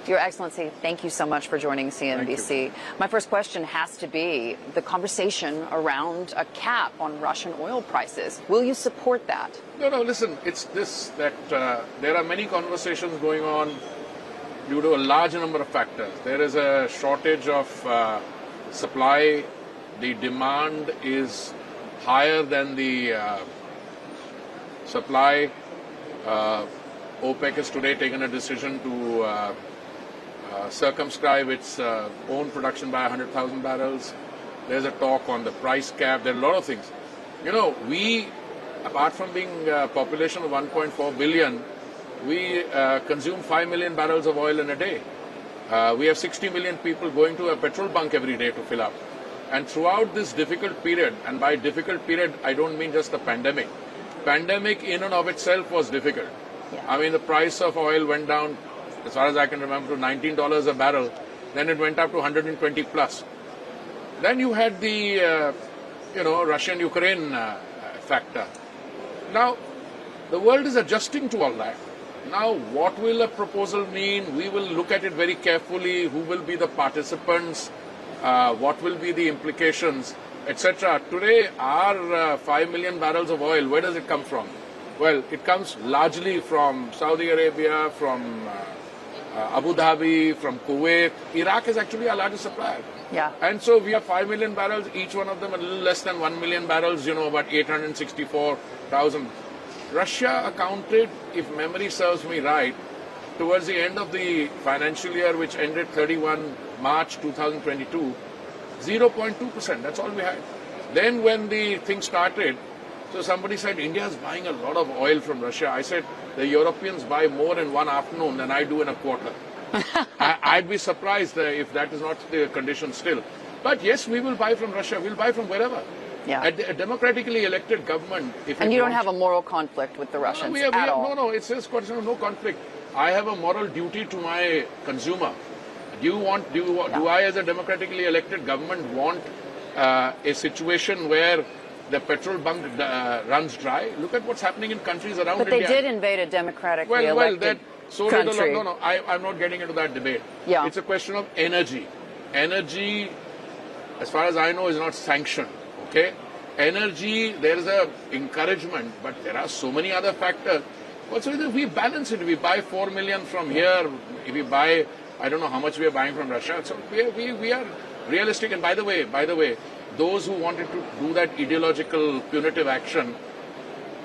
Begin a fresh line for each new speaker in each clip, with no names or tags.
Your Excellency, thank you so much for joining CNBC. My first question has to be the conversation around a cap on Russian oil prices. Will you support that?
No, listen, it's this, that there are many conversations going on due to a large number of factors. There is a shortage of supply. The demand is higher than the supply. OPEC has today taken a decision to circumscribe its own production by 100,000 barrels. There's a talk on the price cap. There are a lot of things. You know, we, apart from being a population of 1.4 billion, we consume 5 million barrels of oil in a day. We have 60 million people going to a petrol bunk every day to fill up. And throughout this difficult period, and by difficult period, I don't mean just the pandemic. Pandemic in and of itself was difficult.
Yeah.
I mean, the price of oil went down, as far as I can remember, to $19 a barrel. Then it went up to 120 plus. Then you had the, Russian-Ukraine factor. Now, the world is adjusting to all that. Now, what will a proposal mean? We will look at it very carefully. Who will be the participants? What will be the implications, etc. Today, our 5 million barrels of oil, where does it come from? Well, it comes largely from Saudi Arabia, from Abu Dhabi, from Kuwait. Iraq is actually our largest supplier.
Yeah.
And so we have 5 million barrels, each one of them a little less than 1 million barrels, about 864,000. Russia accounted, if memory serves me right, towards the end of the financial year, which ended 31 March 2022, 0.2%. That's all we had. Then when the thing started, so somebody said, India is buying a lot of oil from Russia. I said, the Europeans buy more in one afternoon than I do in a quarter. I'd be surprised if that is not the condition still. But yes, we will buy from Russia. We'll buy from wherever.
Yeah.
A democratically elected government.
And you don't have a moral conflict with the Russians at all?
No, it's a question of no conflict. I have a moral duty to my consumer. Do I, as a democratically elected government, want a situation where the petrol bunk runs dry? Look at what's happening in countries around India.
But they did invade a democratically elected country.
I'm not getting into that debate.
Yeah.
It's a question of energy. Energy, as far as I know, is not sanctioned. Okay? Energy, there is a encouragement, but there are so many other factors. Also, if we balance it, we buy 4 million from here, if we buy, I don't know how much we are buying from Russia. So we are realistic. And by the way, those who wanted to do that ideological punitive action,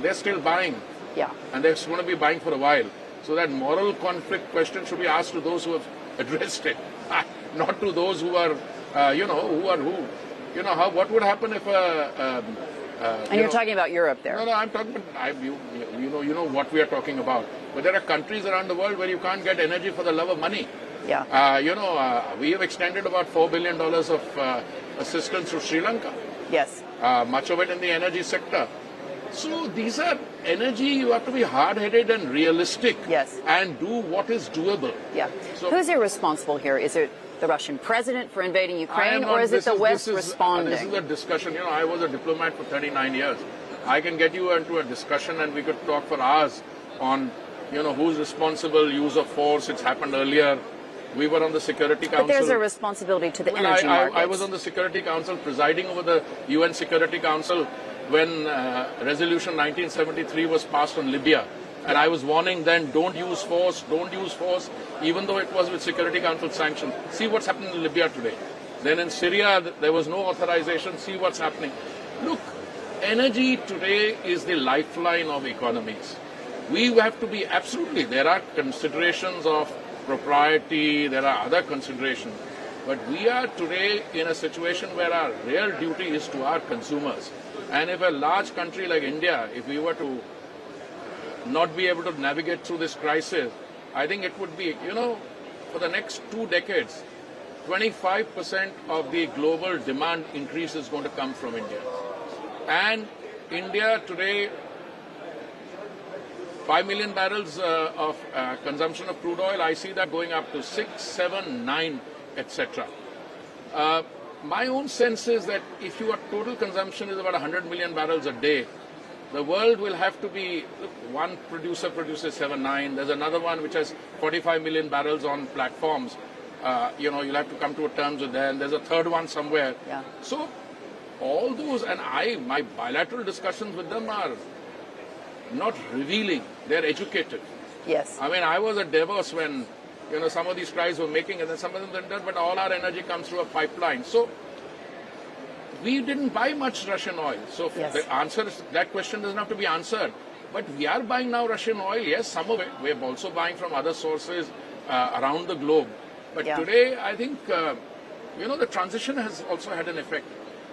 they're still buying.
Yeah.
And they're going to be buying for a while. So that moral conflict question should be asked to those who have addressed it, not to those who are, what would happen if
and you're talking about Europe there.
No, I'm talking about, you know what we are talking about. But there are countries around the world where you can't get energy for the love of money.
Yeah.
We have extended about $4 billion of assistance to Sri Lanka.
Yes.
Much of it in the energy sector. So these are energy, you have to be hard-headed and realistic.
Yes.
And do what is doable.
Yeah.
So,
who's irresponsible here? Is it the Russian president for invading Ukraine, or is it the West responding?
This is a discussion. I was a diplomat for 39 years. I can get you into a discussion and we could talk for hours on, who's responsible, use of force. It's happened earlier. We were on the Security Council.
But there's a responsibility to the energy markets.
I was on the Security Council, presiding over the UN Security Council when Resolution 1973 was passed on Libya. And I was warning then, don't use force, even though it was with Security Council sanction. See what's happening in Libya today. Then in Syria, there was no authorization. See what's happening. Look, energy today is the lifeline of economies. We have to be absolutely, there are considerations of propriety, there are other considerations. But we are today in a situation where our real duty is to our consumers. And if a large country like India, if we were to not be able to navigate through this crisis, I think it would be, for the next 2 decades, 25% of the global demand increase is going to come from India. And India today, 5 million barrels of consumption of crude oil, I see that going up to 6, 7, 9, etc. My own sense is that if your total consumption is about 100 million barrels a day, The world will have to be, look, one producer produces 7-9. There's another one which has 45 million barrels on platforms. You'll have to come to terms with them. There's a third one somewhere.
Yeah.
So all those, and my bilateral discussions with them are not revealing. They're educated.
Yes.
I mean, I was at Davos when, some of these tries were making, and then some of them didn't, but all our energy comes through a pipeline. So we didn't buy much Russian oil. So
Yes.
the answer is, that question doesn't have to be answered. But we are buying now Russian oil. Yes, some of it. We're also buying from other sources around the globe. But
Yeah.
today, I think, the transition has also had an effect.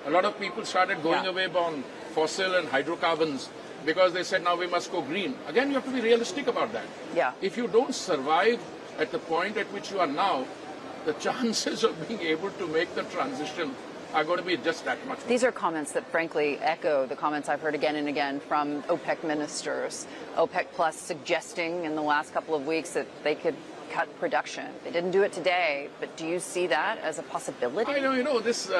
A lot of people started going
Yeah.
away on fossil and hydrocarbons because they said, now we must go green. Again, you have to be realistic about that.
Yeah.
If you don't survive at the point at which you are now, the chances of being able to make the transition are going to be just that much more.
These are comments that frankly echo the comments I've heard again and again from OPEC ministers. OPEC Plus suggesting in the last couple of weeks that they could cut production. They didn't do it today, but do you see that as a possibility?
I know, this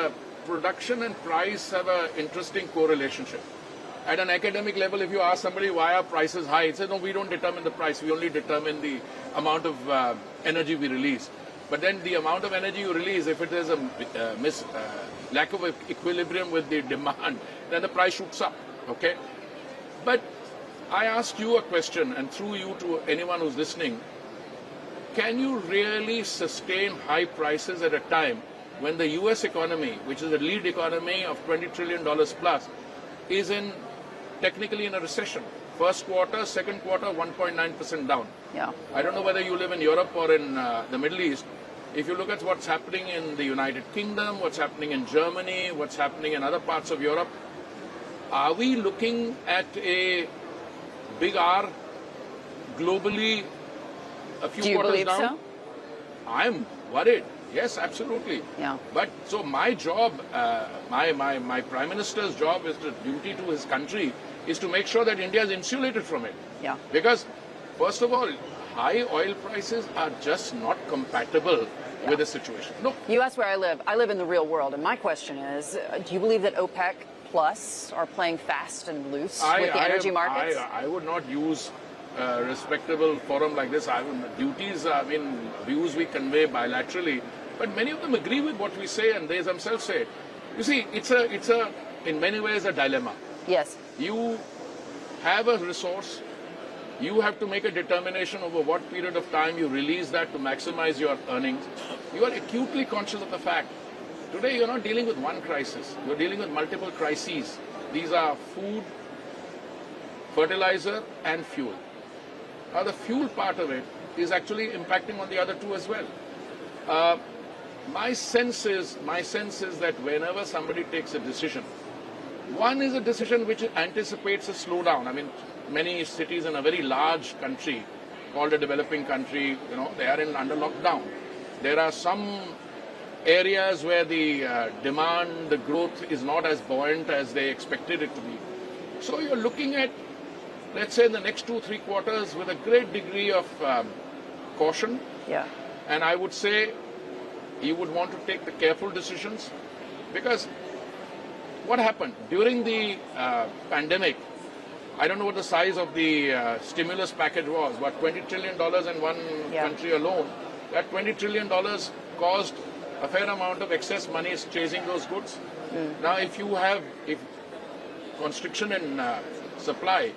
production and price have an interesting correlationship. At an academic level, if you ask somebody why are prices high, it says, no, we don't determine the price, we only determine the amount of energy we release. But then the amount of energy you release, if it is a lack of equilibrium with the demand, then the price shoots up, okay? But I ask you a question, and through you to anyone who's listening, can you really sustain high prices at a time when the US economy, which is the lead economy of $20 trillion plus, is technically in a recession? First quarter, second quarter, 1.9% down.
Yeah.
I don't know whether you live in Europe or in the Middle East. If you look at what's happening in the United Kingdom, what's happening in Germany, what's happening in other parts of Europe, are we looking at a big R globally a few
Do you
quarters
believe
down?
so?
I'm worried. Yes, absolutely.
Yeah.
But so my job, my Prime Minister's job is the duty to his country is to make sure that India is insulated from it.
Yeah.
Because, first of all, high oil prices are just not compatible with the situation. No.
You asked where I live. I live in the real world, and my question is, do you believe that OPEC Plus are playing fast and loose with the energy markets?
I would not use a respectable forum like this. Views we convey bilaterally, but many of them agree with what we say, and they themselves say it. You see, it's in many ways a dilemma.
Yes.
You have a resource. You have to make a determination over what period of time you release that to maximize your earnings. You are acutely conscious of the fact. Today, you're not dealing with one crisis. You're dealing with multiple crises. These are food, fertilizer, and fuel. Now, the fuel part of it is actually impacting on the other two as well. My sense is that whenever somebody takes a decision, one is a decision which anticipates a slowdown. I mean, many cities in a very large country called a developing country, they are under lockdown. There are some areas where the demand, the growth is not as buoyant as they expected it to be. So you're looking at, let's say, in the next 2-3 quarters with a great degree of caution.
Yeah.
And I would say you would want to take the careful decisions, because what happened during the pandemic, I don't know what the size of the stimulus package was, but $20 trillion in one country alone. That $20 trillion caused a fair amount of excess money chasing those goods. Now, if constriction in supply,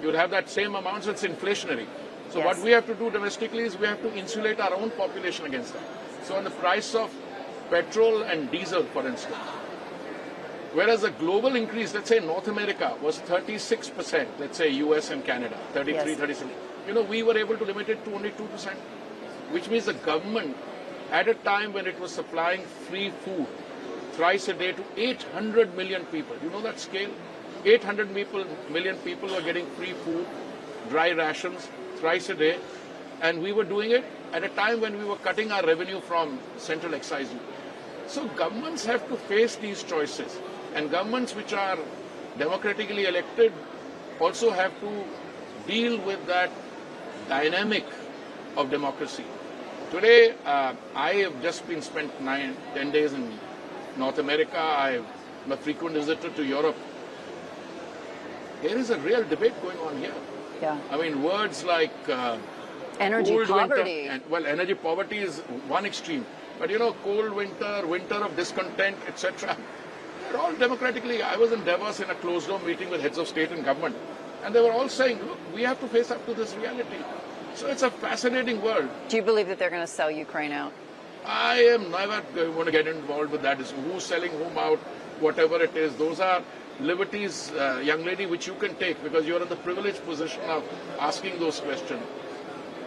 you would have that same amount, so it's inflationary. So what we have to do domestically is we have to insulate our own population against that. So on the price of petrol and diesel, for instance, whereas the global increase, let's say North America, was 36%, let's say US and Canada, 33, 36. We were able to limit it to only 2%, which means the government, at a time when it was supplying free food thrice a day to 800 million people. You know that scale? 800 million people were getting free food, dry rations, thrice a day, and we were doing it at a time when we were cutting our revenue from central excise duty. So governments have to face these choices, and governments which are democratically elected also have to deal with that dynamic of democracy. Today, I have just spent 10 days in North America. I'm a frequent visitor to Europe. there is a real debate going on here.
Yeah.
I mean, words like
Energy
cold
poverty.
winter, well, energy poverty is one extreme, but you know, cold winter, winter of discontent, etc. They're all democratically. I was in Davos in a closed-door meeting with heads of state and government, and they were all saying, look, we have to face up to this reality. So it's a fascinating world.
Do you believe that they're going to sell Ukraine out?
I am never going to get involved with that. It's who's selling whom out, whatever it is. Those are liberties, young lady, which you can take because you're in the privileged position of asking those questions.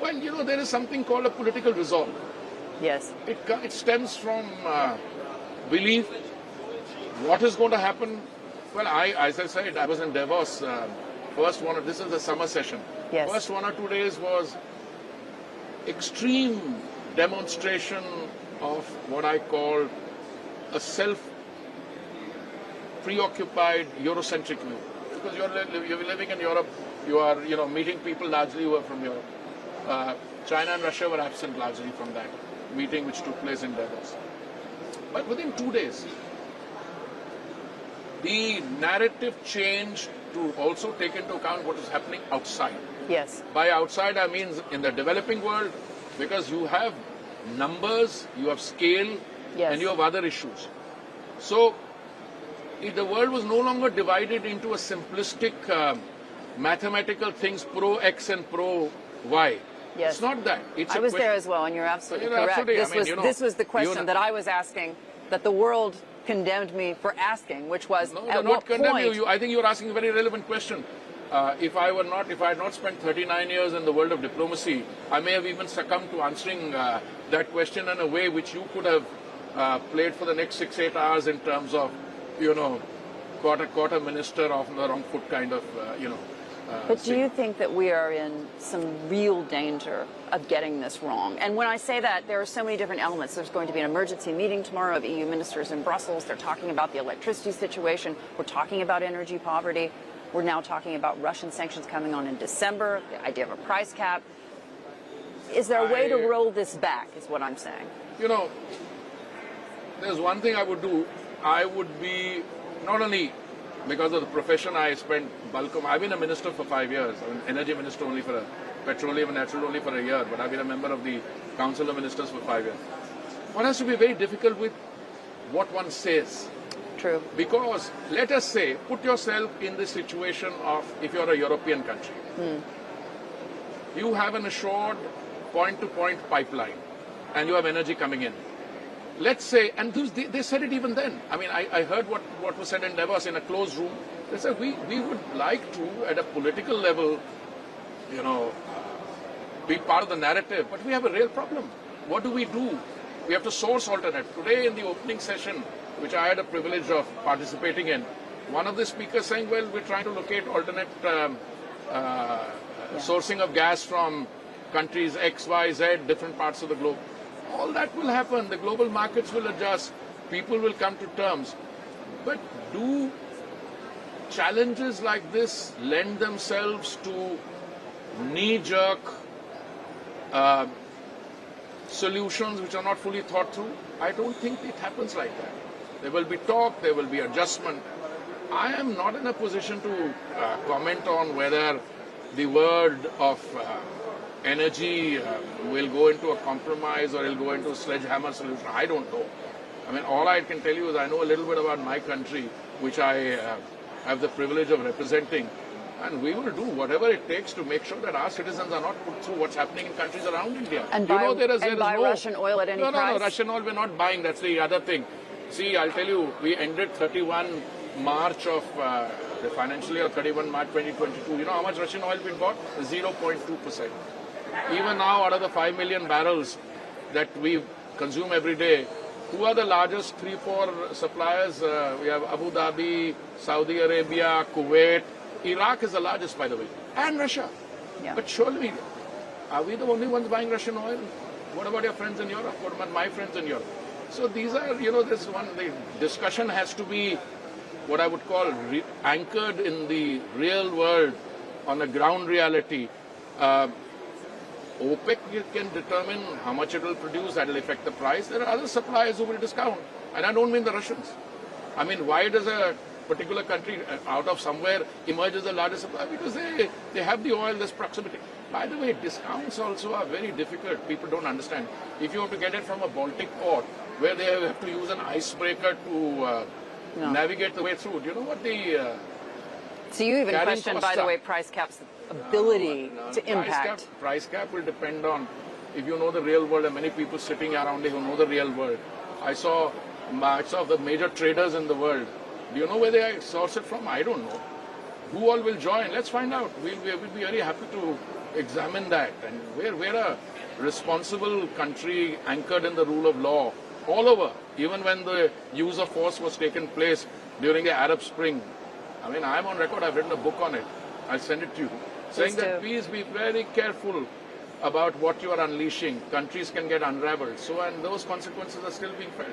Well, you know, there is something called a political resolve.
Yes.
It stems from belief. What is going to happen? Well, as I said, I was in Davos. This is the summer session.
Yes.
First 1 or 2 days was extreme demonstration of what I call a self-preoccupied Eurocentric view. Because you're living in Europe, you are meeting people largely who are from Europe. China and Russia were absent largely from that meeting which took place in Davos. But within 2 days, the narrative changed to also take into account what is happening outside.
Yes.
By outside, I mean in the developing world, because you have numbers, you have scale,
Yes.
and you have other issues. So the world was no longer divided into a simplistic mathematical things, pro X and pro Y.
Yes.
It's not that. It's
I was there as well, and you're absolutely correct.
Absolutely.
This was the question that I was asking, that the world condemned me for asking, which was,
no,
at
not
what
condemn
point...
you. I think you're asking a very relevant question. If I had not spent 39 years in the world of diplomacy, I may have even succumbed to answering that question in a way which you could have played for the next 6-8 hours in terms of, quarter minister off on the wrong foot kind of,
But do you think that we are in some real danger of getting this wrong? And when I say that, there are so many different elements. There's going to be an emergency meeting tomorrow of EU ministers in Brussels. They're talking about the electricity situation. We're talking about energy poverty. We're now talking about Russian sanctions coming on in December, the idea of a price cap. Is there a way to roll this back, is what I'm saying?
There's one thing I would do. I would be, not only because of the profession I spent bulk of, I've been a minister for 5 years. I'm an energy minister only for petroleum and natural only for a year, but I've been a member of the Council of Ministers for 5 years. One has to be very difficult with what one says.
True.
Because, let us say, put yourself in the situation of, if you're a European country, you have an assured point-to-point pipeline, and you have energy coming in. Let's say, and they said it even then. I mean, I heard what was said in Davos in a closed room. They said, we would like to, at a political level, be part of the narrative, but we have a real problem. What do? We have to source alternate. Today in the opening session, which I had a privilege of participating in, one of the speakers saying, well, we're trying to locate alternate sourcing of gas from countries X, Y, Z, different parts of the globe. All that will happen. The global markets will adjust. People will come to terms. But do challenges like this lend themselves to knee-jerk solutions which are not fully thought through? I don't think it happens like that. There will be talk, there will be adjustment. I am not in a position to comment on whether the world of energy will go into a compromise or will go into a sledgehammer solution. I don't know. I mean, all I can tell you is I know a little bit about my country, which I have the privilege of representing, and we will do whatever it takes to make sure that our citizens are not put through what's happening in countries around India.
And buy Russian oil at any price?
No, Russian oil we're not buying. That's the other thing. See, I'll tell you, we ended 31 March of the financial year, 31 March 2022. You know how much Russian oil we bought? 0.2%. Even now, out of the 5 million barrels that we consume every day, who are the largest 3-4 suppliers? We have Abu Dhabi, Saudi Arabia, Kuwait. Iraq is the largest, by the way, and Russia.
Yeah.
But surely, are we the only ones buying Russian oil? What about your friends in Europe? What about my friends in Europe? So these are, the discussion has to be what I would call anchored in the real world, on the ground reality. OPEC can determine how much it will produce, that will affect the price. There are other suppliers who will discount, and I don't mean the Russians. I mean, why does a particular country out of somewhere emerges the largest supply because they have the oil, this proximity. By the way, discounts also are very difficult. People don't understand. If you have to get it from a Baltic port where they have to use an icebreaker to navigate the way through, do you know what the
so you even
carrying
question, by
costs
the
are?
way, price cap's ability to impact.
Price cap will depend on if you know the real world, and many people sitting around here who know the real world. I saw the major traders in the world. Do you know where they source it from? I don't know. Who all will join? Let's find out. We'll be very happy to examine that. And we're a responsible country anchored in the rule of law all over. Even when the use of force was taken place during the Arab Spring. I mean, I'm on record. I've written a book on it. I'll send it to you. Saying that please be very careful about what you are unleashing. Countries can get unraveled. So, and those consequences are still being felt.